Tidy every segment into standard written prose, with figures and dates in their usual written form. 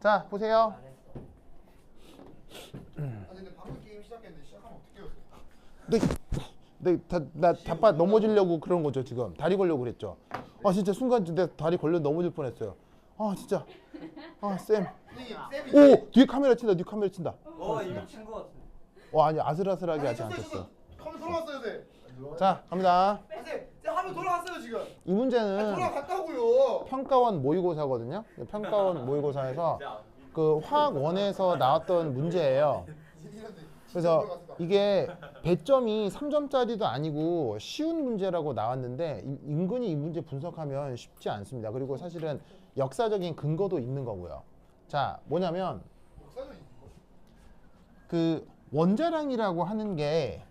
자, 보세요. 근데 방금 게임 시작했는데 시작하면 어떻게 해요? 나 자빠 넘어지려고 그런 거죠, 지금. 다리 걸려고 그랬죠. 아, 진짜 순간 내 다리 걸려 넘어질 뻔했어요. 아, 진짜. 아, 쌤. 오, 뒤에 카메라 친다, 뒤에 카메라 친다. 이미 친거 같은데. 아니, 아슬아슬하게 아직 안 쳤어. 화면 돌아갔어요, 네. 자, 갑니다. 쌤, 화면 돌아갔어요 지금. 이 문제는 돌아갔다고요. 평가원 모의고사거든요. 평가원 모의고사에서 그 화학 원에서 나왔던 문제예요. 그래서 이게 배점이 3점짜리도 아니고 쉬운 문제라고 나왔는데 은근히 이 문제 분석하면 쉽지 않습니다. 그리고 사실은 역사적인 근거도 있는 거고요. 자, 뭐냐면 그 원자량이라고 하는 게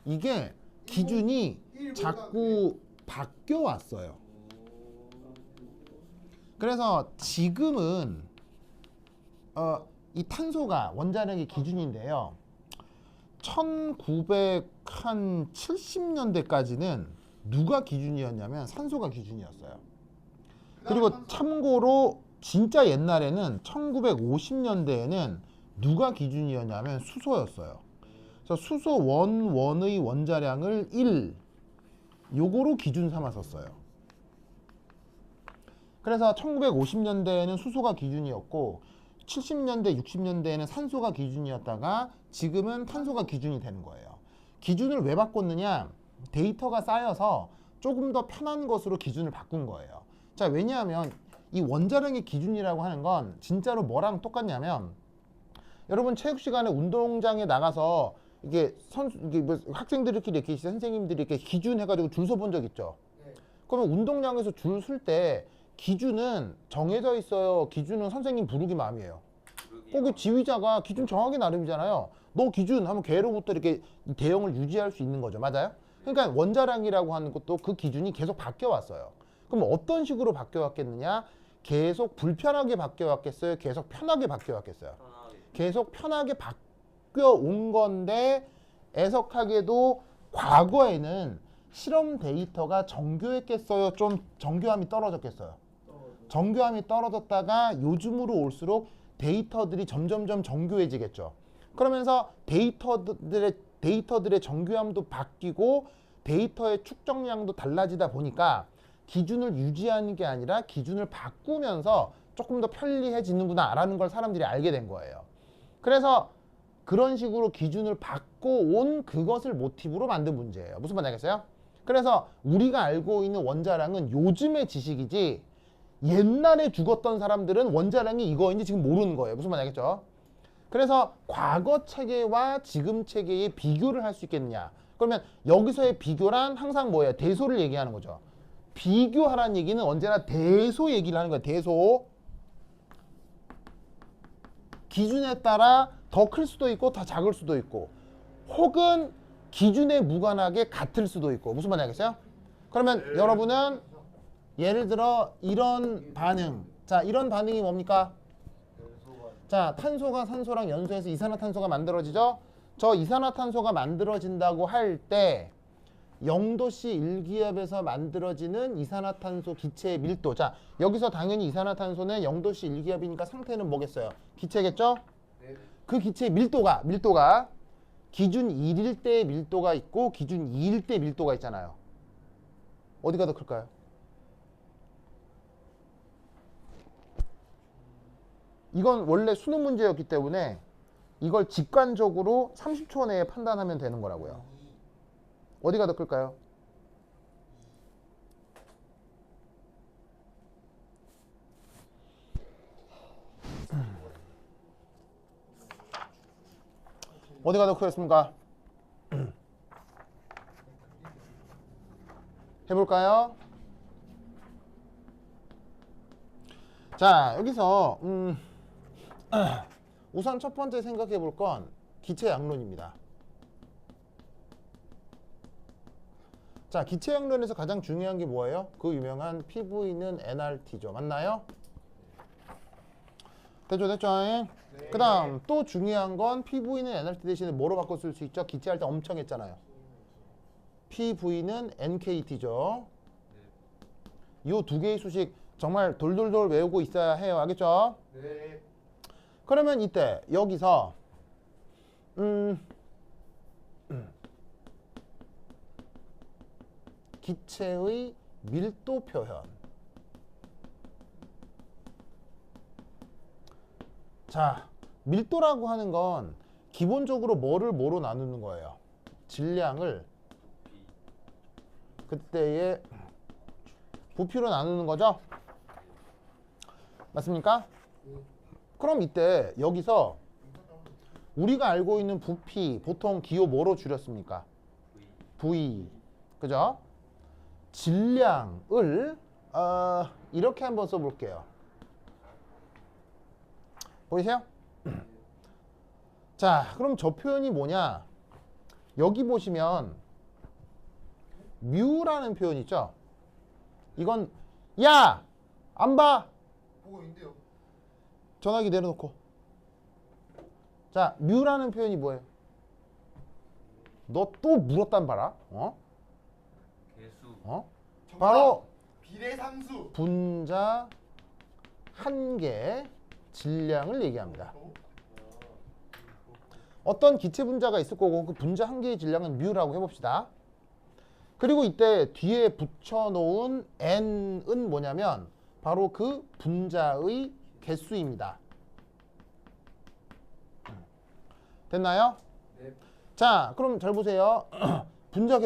이게 기준이 자꾸 바뀌어 왔어요. 그래서 지금은 이 탄소가 원자력의 기준인데요. 1970년대까지는 누가 기준이었냐면 산소가 기준이었어요. 그리고 참고로 진짜 옛날에는 1950년대에는 누가 기준이었냐면 수소였어요. 그래서 수소 원의 원자량을 1 요거로 기준 삼았었어요. 그래서 1950년대에는 수소가 기준이었고 70년대, 60년대에는 산소가 기준이었다가 지금은 탄소가 기준이 되는 거예요. 기준을 왜 바꿨느냐? 데이터가 쌓여서 조금 더 편한 것으로 기준을 바꾼 거예요. 자, 왜냐하면 이 원자량의 기준이라고 하는 건 진짜로 뭐랑 똑같냐면 여러분 체육 시간에 운동장에 나가서 이게 뭐 학생들끼리 이렇게 선생님들이 이렇게 기준 해가지고 줄 서 본 적 있죠? 네. 그러면 운동장에서 줄 설 때 기준은 정해져 있어요. 기준은 선생님 부르기 마음이에요. 거기 지휘자가 기준 정하기 나름이잖아요. 너 기준 하면 걔로부터 이렇게 대형을 유지할 수 있는 거죠. 맞아요? 그러니까 원자량이라고 하는 것도 그 기준이 계속 바뀌어 왔어요. 그럼 어떤 식으로 바뀌어 왔겠느냐? 계속 불편하게 바뀌어 왔겠어요? 계속 편하게 바뀌어 왔겠어요? 계속 편하게 바뀌어 온 건데 애석하게도 과거에는 실험 데이터가 정교했겠어요? 좀 정교함이 떨어졌겠어요? 정교함이 떨어졌다가 요즘으로 올수록 데이터들이 점점점 정교해지겠죠. 그러면서 데이터들의 정교함도 바뀌고 데이터의 축적량도 달라지다 보니까 기준을 유지하는 게 아니라 기준을 바꾸면서 조금 더 편리해지는구나라는 걸 사람들이 알게 된 거예요. 그래서 그런 식으로 기준을 바꿔온 그것을 모티브로 만든 문제예요. 무슨 말인지 알겠어요? 그래서 우리가 알고 있는 원자량은 요즘의 지식이지 옛날에 죽었던 사람들은 원자량이 이거인지 지금 모르는 거예요. 무슨 말인지 알겠죠? 그래서 과거 체계와 지금 체계의 비교를 할 수 있겠느냐? 그러면 여기서의 비교란 항상 뭐예요? 대소를 얘기하는 거죠. 비교하라는 얘기는 언제나 대소 얘기를 하는 거예요. 대소. 기준에 따라 더 클 수도 있고 더 작을 수도 있고 혹은 기준에 무관하게 같을 수도 있고 무슨 말인지 알겠어요? 그러면 여러분은 예를 들어 이런 반응, 자 이런 반응이 뭡니까? 자, 탄소가 산소랑 연소해서 이산화탄소가 만들어지죠? 저 이산화탄소가 만들어진다고 할 때 0도씨 1기압에서 만들어지는 이산화탄소 기체의 밀도. 자, 여기서 당연히 이산화탄소는 0도씨 1기압이니까 상태는 뭐겠어요? 기체겠죠? 네. 그 기체의 밀도가 기준 1일 때 밀도가 있고 기준 2일 때 밀도가 있잖아요. 어디가 더 클까요? 이건 원래 수능 문제였기 때문에 이걸 직관적으로 30초 내에 판단하면 되는 거라고요. 어디가 더 클까요? 어디가 더 크겠습니까? 해볼까요? 자, 여기서 우선 첫 번째 생각해 볼 건 기체 양론입니다. 자, 기체 양론에서 가장 중요한 게 뭐예요? 그 유명한 PV는 nRT죠. 맞나요? 됐죠? 네. 그 다음 또 중요한 건 PV는 nRT 대신에 뭐로 바꿔 쓸 수 있죠? 기체할 때 엄청 했잖아요. PV는 NKT죠. 요 두 개의 수식 정말 돌돌돌 외우고 있어야 해요. 알겠죠? 네. 그러면 이때 여기서 기체의 밀도 표현. 자, 밀도라고 하는 건 기본적으로 뭐를 뭐로 나누는 거예요? 질량을 그때의 부피로 나누는 거죠? 맞습니까? 그럼 이때 여기서 우리가 알고 있는 부피 보통 기호 뭐로 줄였습니까? V. 그죠? 질량을 이렇게 한번 써볼게요. 보이세요? 자, 그럼 저 표현이 뭐냐? 여기 보시면 뮤라는 표현 있죠? 이건 야! 안 봐! 보고 있는데요. 전화기 내려놓고. 자, 뮤라는 표현이 뭐예요? 너 또 물었단 봐라. 개수. 정답. 바로 비례상수. 분자 한 개 질량을 얘기합니다. 어떤 기체 분자가 있을 거고 그 분자 한 개의 질량은 뮤라고 해봅시다. 그리고 이때 뒤에 붙여놓은 n은 뭐냐면 바로 그 분자의 개수입니다. 됐나요? 네. 자, 그럼 잘 보세요. 분자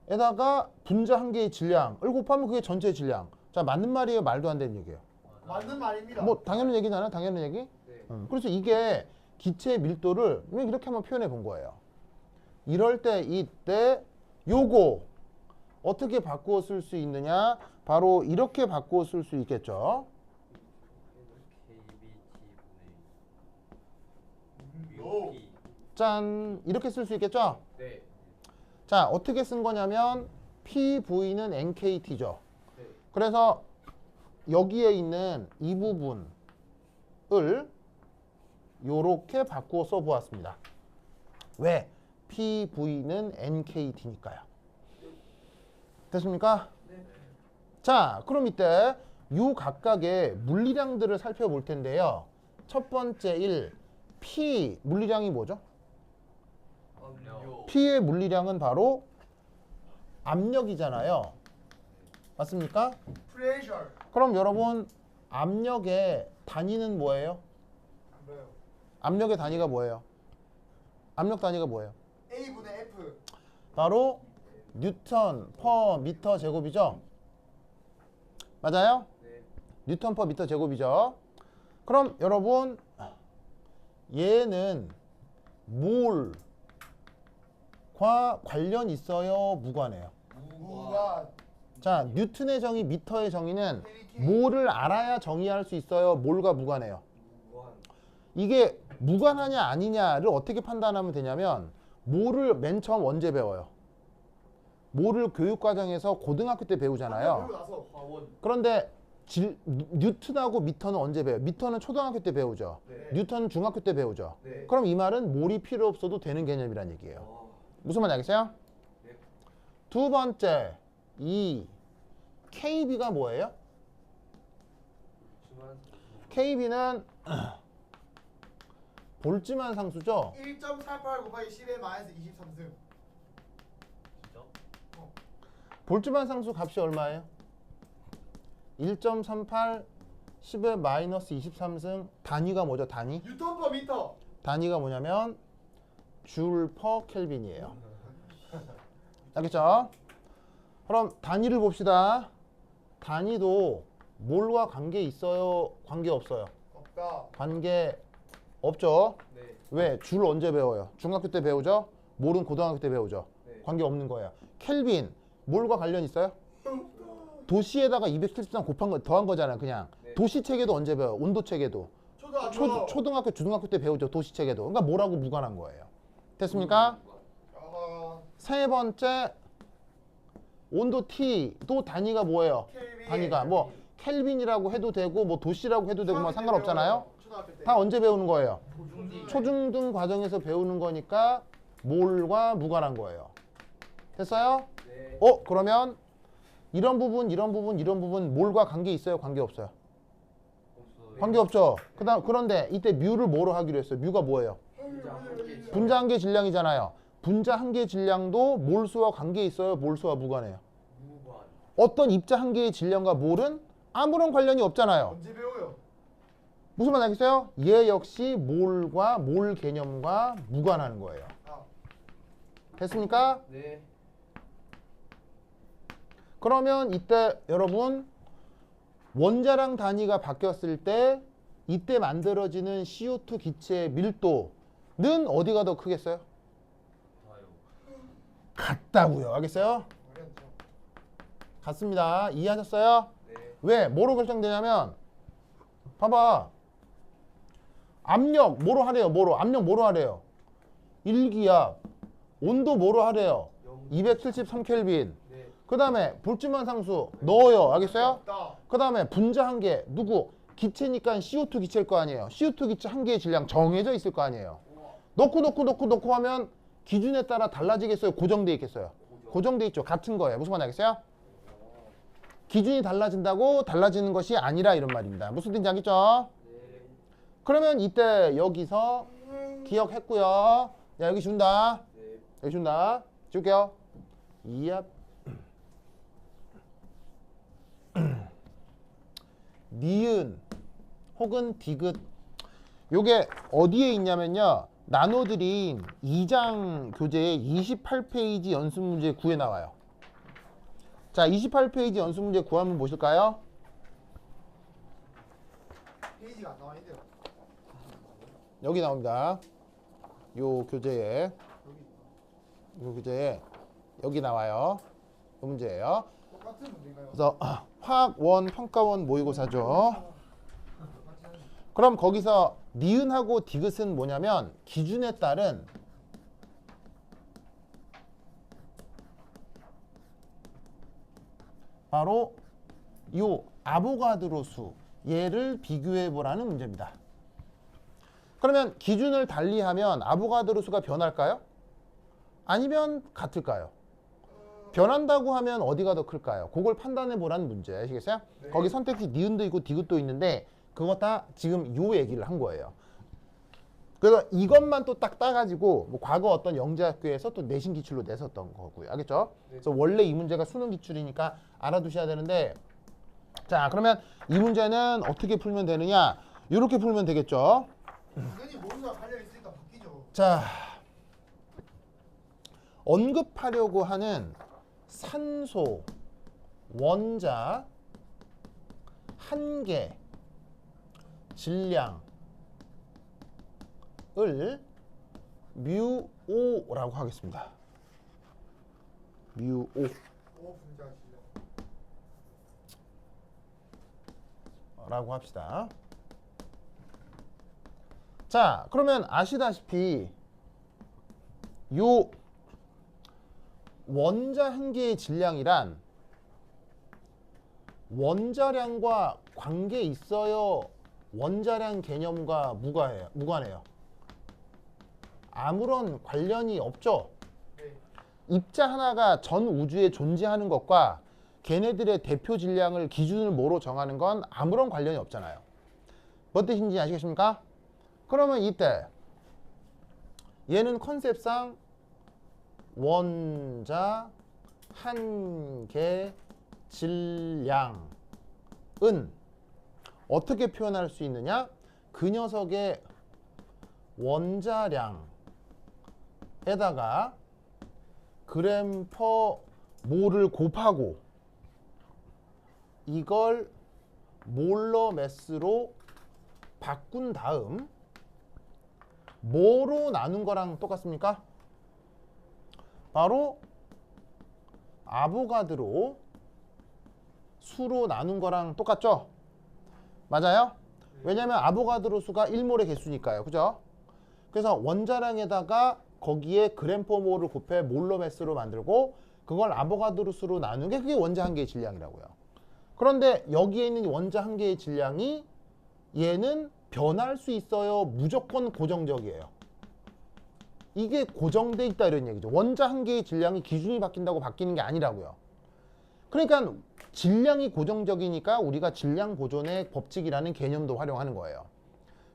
개수에다가 분자 한 개의 질량을 곱하면 그게 전체 질량. 자, 맞는 말이에요? 말도 안 되는 얘기예요? 맞는 말입니다. 뭐 당연한 얘기잖아요. 당연한 얘기. 네. 그래서 이게 기체의 밀도를 이렇게 한번 표현해 본 거예요. 이럴 때 이때 요거 어떻게 바꾸어 쓸 수 있느냐? 바로 이렇게 바꾸어 쓸 수 있겠죠. 오. 짠, 이렇게 쓸 수 있겠죠. 네. 자, 어떻게 쓴 거냐면 PV는 NKT죠. 네. 그래서 여기에 있는 이 부분을 요렇게 바꾸어 써보았습니다. 왜? PV는 NKT니까요. 됐습니까? 네. 자, 그럼 이때 요 각각의 물리량들을 살펴볼 텐데요. 첫 번째 1, P 물리량이 뭐죠? 압력. P의 물리량은 바로 압력이잖아요. 맞습니까? 프레셔. 그럼 여러분 압력의 단위는 뭐예요? 안 보여요. 압력의 단위가 뭐예요? 압력 단위가 뭐예요? A분의 F. 바로 뉴턴 퍼 미터 제곱이죠? 맞아요? 네. 뉴턴 퍼 미터 제곱이죠? 그럼 여러분 얘는 몰과 관련 있어요? 무관해요? 무관. 자, 뉴턴의 정의, 미터의 정의는 KK. 몰을 알아야 정의할 수 있어요? 몰과 무관해요? 무한. 이게 무관하냐 아니냐를 어떻게 판단하면 되냐면 몰을 맨 처음 언제 배워요? 몰을 교육과정에서 고등학교 때 배우잖아요. 배우고 나서 화원. 그런데 뉴턴하고 미터는 언제 배워요? 미터는 초등학교 때 배우죠. 네. 뉴턴은 중학교 때 배우죠. 네. 그럼 이 말은 몰이 필요 없어도 되는 개념이란 얘기예요. 와. 무슨 말인지 알겠어요? 네. 두 번째, 이 KB가 뭐예요? 그렇지만 KB는 볼츠만 상수죠. 1.48 곱하기 10의 마이너스 23승. 진짜? 볼츠만 상수 값이 얼마예요? 1.38 10의 마이너스 23승. 단위가 뭐죠? 단위? 뉴턴 퍼 미터. 단위가 뭐냐면 줄 퍼 켈빈이에요. 알겠죠? 그럼 단위를 봅시다. 단위도 몰과 관계 있어요? 관계 없어요? 없다. 관계 없죠? 네. 왜? 줄 언제 배워요? 중학교 때 배우죠? 몰은 고등학교 때 배우죠? 네. 관계 없는 거예요. 켈빈, 몰과 관련 있어요? 도시에다가 273 곱한 거 더한 거잖아요. 그냥 네. 도시 체계도 언제 배워요? 온도 체계도 초등학교. 초등학교, 중학교 때 배우죠. 도시 체계도. 그러니까 뭐라고 무관한 거예요. 됐습니까? 아하. 세 번째 온도 T도 단위가 뭐예요? 켈빈. 단위가 뭐 켈빈이라고 해도 되고 뭐 도시라고 해도 되고 뭐 상관없잖아요. 초등학교 때. 다 언제 배우는 거예요? 중지. 초중등 과정에서 배우는 거니까 몰과 무관한 거예요. 됐어요? 네. 그러면 이런 부분, 이런 부분, 이런 부분 몰과 관계 있어요? 관계 없어요? 없어요. 관계 없죠. 그런데 이때 뮤를 뭐로 하기로 했어요? 뮤가 뭐예요? 분자 한 개 질량이잖아요. 분자 한 개 질량도 몰수와 관계 있어요? 몰수와 무관해요? 무관. 어떤 입자 한 개의 질량과 몰은 아무런 관련이 없잖아요. 언제 배워요? 무슨 말 알겠어요? 얘 역시 몰과 몰 개념과 무관하는 거예요. 아, 됐습니까? 네. 그러면 이때 여러분 원자량 단위가 바뀌었을 때 이때 만들어지는 CO2 기체의 밀도는 어디가 더 크겠어요? 다요. 같다고요. 알겠어요? 어렵죠. 같습니다. 이해하셨어요? 네. 왜? 뭐로 결정되냐면 봐봐. 압력 뭐로 하래요? 뭐로? 압력 뭐로 하래요? 일기압. 온도 뭐로 하래요? 273켈빈. 네. 그 다음에 볼트만 상수 넣어요. 알겠어요? 없다. 그 다음에 분자 한 개. 누구? 기체니까 CO2 기체일 거 아니에요. CO2 기체 한 개의 질량 정해져 있을 거 아니에요. 넣고 하면 기준에 따라 달라지겠어요? 고정돼 있겠어요? 고정돼 있죠. 같은 거예요. 무슨 말 알겠어요? 기준이 달라진다고 달라지는 것이 아니라 이런 말입니다. 무슨 뜻인지 알겠죠? 네. 그러면 이때 여기서 기억했고요. 야 여기 준다. 네. 여기 준다. 줄게요. 이압 니은 혹은 디귿 요게 어디에 있냐면요. 나눠드린 2장 교재의 28페이지 연습 문제 9에 나와요. 자, 28페이지 연습 문제 9 한번 보실까요? 페이지가 안 나와 있네요. 여기 나옵니다. 요 교재에 여기 요 교재에 여기 나와요. 요 문제예요. 똑같은 문제인가요? 그래서 화학원 평가원 모의고사죠. 똑같이 하는 그럼 거기서 니은하고 디귿은 뭐냐면 기준에 따른 바로 요 아보가드로 수 얘를 비교해 보라는 문제입니다. 그러면 기준을 달리하면 아보가드로 수가 변할까요? 아니면 같을까요? 변한다고 하면 어디가 더 클까요? 그걸 판단해 보라는 문제 아시겠어요? 네. 거기 선택지 니은도 있고 디귿도 있는데 그거 다 지금 요 얘기를 한 거예요. 그래서 이것만 또 딱 따가지고 뭐 과거 어떤 영재학교에서 또 내신 기출로 냈었던 거고요. 알겠죠? 그래서 원래 이 문제가 수능 기출이니까 알아두셔야 되는데 자 그러면 이 문제는 어떻게 풀면 되느냐? 이렇게 풀면 되겠죠? 당연히 모르가 달려 있으니까 바뀌죠. 자 언급하려고 하는 산소 원자 한 개 질량을 뮤오라고 하겠습니다. 뮤오 오 분자 질량. 라고 합시다. 자 그러면 아시다시피 요 원자 한 개의 질량이란 원자량과 관계 있어요? 원자량 개념과 무관해요? 아무런 관련이 없죠? 네. 입자 하나가 전 우주에 존재하는 것과 걔네들의 대표 질량을 기준을 뭐로 정하는 건 아무런 관련이 없잖아요. 뭔 뜻인지 아시겠습니까? 그러면 이때 얘는 컨셉상 원자 한 개 질량은 어떻게 표현할 수 있느냐? 그 녀석의 원자량에다가 그램 퍼 몰을 곱하고 이걸 몰러 매스로 바꾼 다음 뭐로 나눈 거랑 똑같습니까? 바로 아보가드로 수로 나눈 거랑 똑같죠? 맞아요? 왜냐면 아보가드로 수가 1몰의 개수니까요. 그죠? 그래서 원자량에다가 거기에 그램퍼몰을 곱해 몰로매스로 만들고 그걸 아보가드로 수로 나눈 게 그게 원자 한 개의 질량이라고요. 그런데 여기에 있는 원자 한 개의 질량이 얘는 변할 수 있어요? 무조건 고정적이에요? 이게 고정돼 있다 이런 얘기죠. 원자 한 개의 질량이 기준이 바뀐다고 바뀌는 게 아니라고요. 그러니까 질량이 고정적이니까 우리가 질량 보존의 법칙이라는 개념도 활용하는 거예요.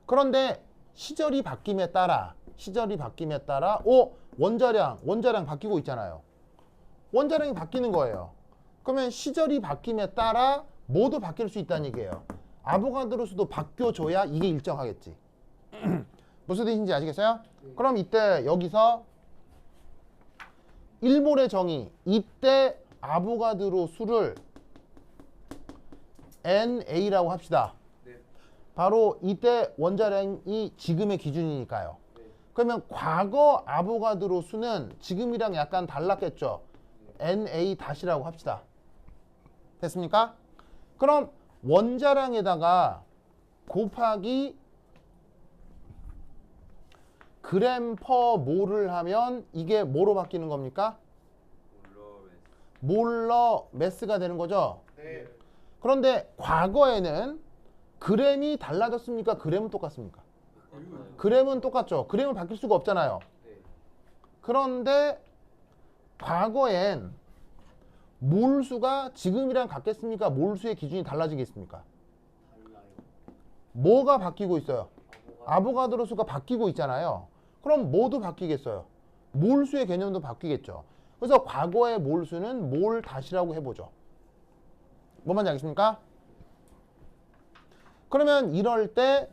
그런데 시절이 바뀜에 따라 원자량 바뀌고 있잖아요. 원자량이 바뀌는 거예요. 그러면 시절이 바뀜에 따라 뭐도 바뀔 수 있다는 얘기예요. 아보가드로 수도 바뀌어줘야 이게 일정하겠지. 무슨 뜻인지 아시겠어요? 그럼 이때 여기서 1몰의 정의, 이때 아보가드로 수를 NA라고 합시다. 네. 바로 이때 원자량이 지금의 기준이니까요. 네. 그러면 과거 아보가드로 수는 지금이랑 약간 달랐겠죠. NA 다시라고 합시다. 됐습니까? 그럼 원자량에다가 곱하기 그램 퍼 몰을 하면 이게 뭐로 바뀌는 겁니까? 몰러 매스가 되는 거죠. 네. 그런데 과거에는 그램이 달라졌습니까? 그램은 똑같습니까? 그램은 똑같죠. 그램은 바뀔 수가 없잖아요. 네. 그런데 과거엔 몰수가 지금이랑 같겠습니까? 몰수의 기준이 달라지겠습니까? 달라요. 뭐가 바뀌고 있어요? 아보가드로 수가 바뀌고 있잖아요. 그럼 뭐도 바뀌겠어요? 몰수의 개념도 바뀌겠죠. 그래서 과거의 몰수는 몰 다시라고 해보죠. 뭔 말인지 알겠습니까? 그러면 이럴 때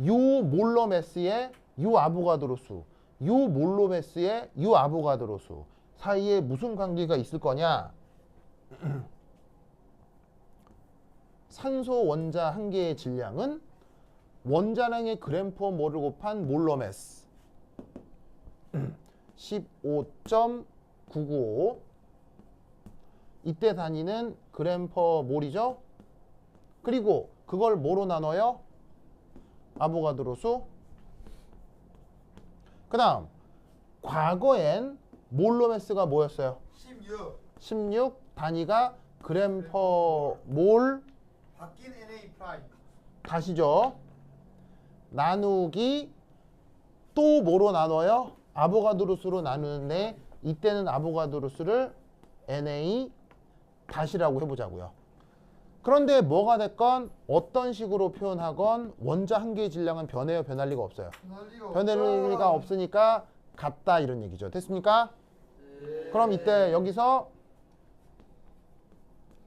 요 몰러매스의 요 아보가드로 수, 요 몰러매스의 요 아보가드로 수 사이에 무슨 관계가 있을 거냐? 산소 원자 한 개의 질량은 원자량의 그램 퍼 몰을 곱한 몰러매스 15.995 이때 단위는 그램 퍼 몰이죠. 그리고 그걸 뭐로 나눠요? 아보가드로 수. 그 다음 과거엔 몰러매스가 뭐였어요? 16 단위가 그램 퍼 몰 바뀐 NA 프라임. 다시죠. 나누기 또 뭐로 나눠요? 아보가드로 수로 나누는데 이때는 아보가드로 수를 NA 다시라고 해보자고요. 그런데 뭐가 됐건 어떤 식으로 표현하건 원자 한 개의 질량은 변해요? 변할 리가 없어요. 변할 리가 없으니까 같다 이런 얘기죠. 됐습니까? 그럼 이때 여기서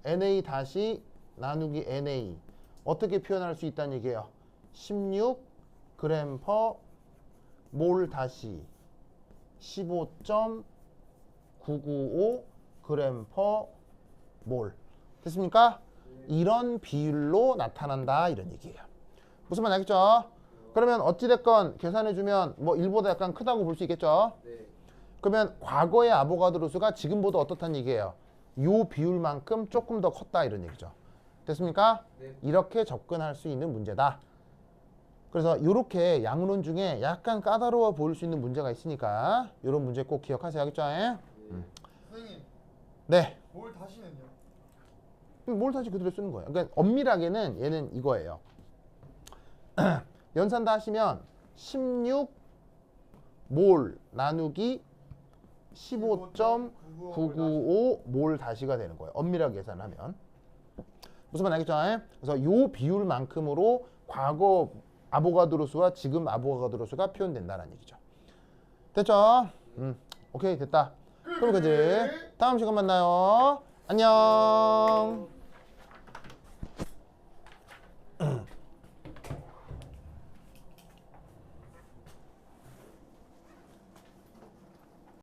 NA 다시 나누기 NA 어떻게 표현할 수 있다는 얘기예요? 16 그램 퍼 몰 다시 15.995 그램 퍼 몰. 됐습니까? 이런 비율로 나타난다 이런 얘기예요. 무슨 말 알겠죠? 그러면 어찌됐건 계산해주면 뭐 1보다 약간 크다고 볼 수 있겠죠? 네. 그러면 과거의 아보가드로 수가 지금보다 어떻다는 얘기예요? 요 비율만큼 조금 더 컸다 이런 얘기죠. 됐습니까? 네. 이렇게 접근할 수 있는 문제다. 그래서 이렇게 양론 중에 약간 까다로워 보일 수 있는 문제가 있으니까 이런 문제 꼭 기억하세요. 알겠죠? 선생님, 네. 뭘 다시는요? 뭘 다시 그대로 쓰는 거예요. 그러니까 엄밀하게는 얘는 이거예요. 연산다 하시면 16 몰 나누기 15.995 몰 다시가 되는 거예요. 엄밀하게 계산하면. 무슨 말 알겠죠? 그래서 요 비율만큼으로 과거 아보가드로 수와 지금 아보가드로 수가 표현된다는 얘기죠. 됐죠? 오케이 됐다. 그럼 그지? 다음 시간 만나요. 안녕.